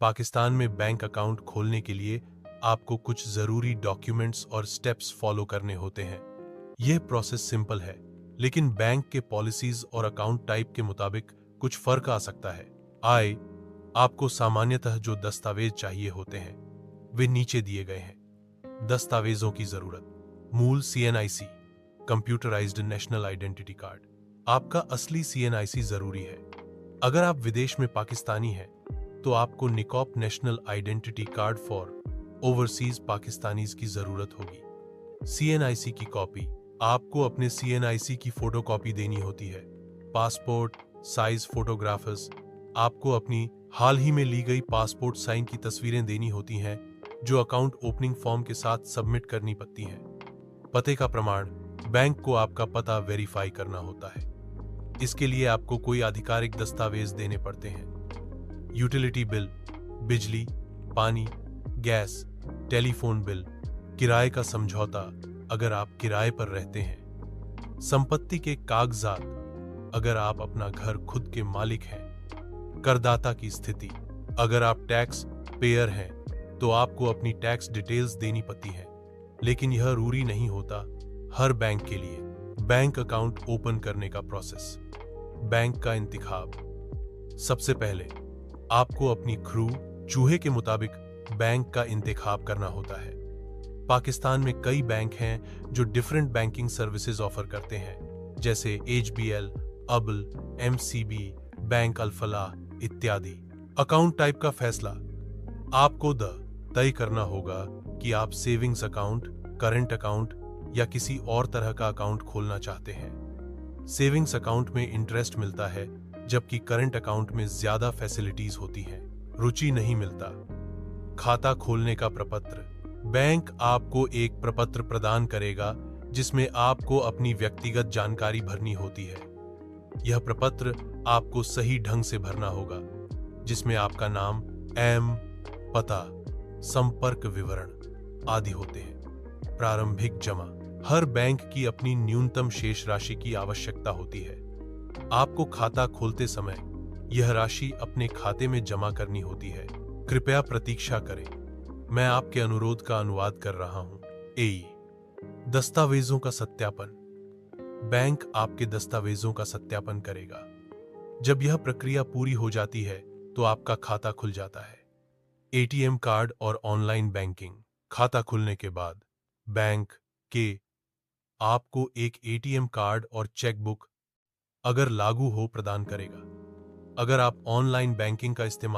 पाकिस्तान में bank account खोलने के लिए आपको कुछ जरूरी डॉक्यूमेंट्स और स्टेप्स फॉलो करने होते हैं। यह प्रोसेस सिंपल है, लेकिन बैंक के पॉलिसीज और अकाउंट टाइप के मुताबिक कुछ फर्क आ सकता है। आपको सामान्यतः जो दस्तावेज चाहिए होते हैं वे नीचे दिए गए हैं। दस्तावेजों की जरूरत: मूल CNIC, computerised national identity card. आपका असली CNIC जरूरी है। अगर आप विदेश में पाकिस्तानी हैं तो आपको NICOP national identity card for overseas Pakistanis की जरूरत होगी। CNIC की कॉपी: आपको अपने CNIC की फोटोकॉपी देनी होती है। पासपोर्ट साइज फोटोग्राफ्स: आपको अपनी हाल ही में ली गई पासपोर्ट साइन की तस्वीरें देनी होती हैं जो अकाउंट ओपनिंग फॉर्म के साथ सबमिट करनी पड़ती हैं। पते का प्रमाण: बैंक को आपका पता वेरीफाई करना होता है। इसके लिए आपको कोई आधिकारिक दस्तावेज देने पड़ते हैं। यूटिलिटी बिल: बिजली, पानी, गैस, टेलीफोन बिल, किराए का समझौता अगर आप किराए पर रहते हैं। संपत्ति के कागजात: अगर आप अपना घर खुद के मालिक हैं। करदाता की स्थिति: अगर आप टैक्स पेयर हैं तो आपको अपनी टैक्स डिटेल्स देनी पड़ती है, लेकिन यह जरूरी नहीं होता हर बैंक के लिए। बैंक अकाउंट ओपन करने का प्रोसेस: बैंक का इंतखाब: सबसे पहले आपको अपनी क्रू चूहे के मुताबिक बैंक का इंतखाब करना होता है। पाकिस्तान में कई बैंक हैं जो डिफरेंट बैंकिंग सर्विसेज ऑफर करते हैं, जैसे HBL, अबल, MCB, बैंक अल-फलाह इत्यादि। अकाउंट टाइप का फैसला: आपको तय करना होगा कि आप सेविंग्स अकाउंट, करंट अकाउंट या किसी और तरह का अकाउंट खोलना चाहते हैं। सेविंग्स अकाउंट में इंटरेस्ट मिलता है, जबकि करंट अकाउंट में ज्यादा फैसिलिटीज होती हैं। रुचि नहीं मिलता। खाता खोलने का प्रपत्र: बैंक आपको एक प्रपत्र प्रदान करेगा जिसमें आपको अपनी व्यक्तिगत जानकारी भरनी होती है। यह प्रपत्र आपको सही ढंग से भरना होगा, जिसमें आपका नाम, पता, संपर्क विवरण आदि होते हैं। प्रारंभिक जमा: हर बैंक की अपनी न्यूनतम शेष राशि की आवश्यकता होती है। आपको खाता खोलते समय यह राशि अपने खाते में जमा करनी होती है। कृपया प्रतीक्षा करें, मैं आपके अनुरोध का अनुवाद कर रहा हूं। दस्तावेजों का सत्यापन: बैंक आपके दस्तावेजों का सत्यापन करेगा। जब यह प्रक्रिया पूरी हो जाती है तो आपका खाता खुल जाता है। ATM कार्ड और ऑनलाइन बैंकिंग: खाता खुलने के बाद बैंक के आपको एक ATM कार्ड और चेकबुक अगर लागू हो प्रदान करेगा। अगर आप ऑनलाइन बैंकिंग का इस्तेमाल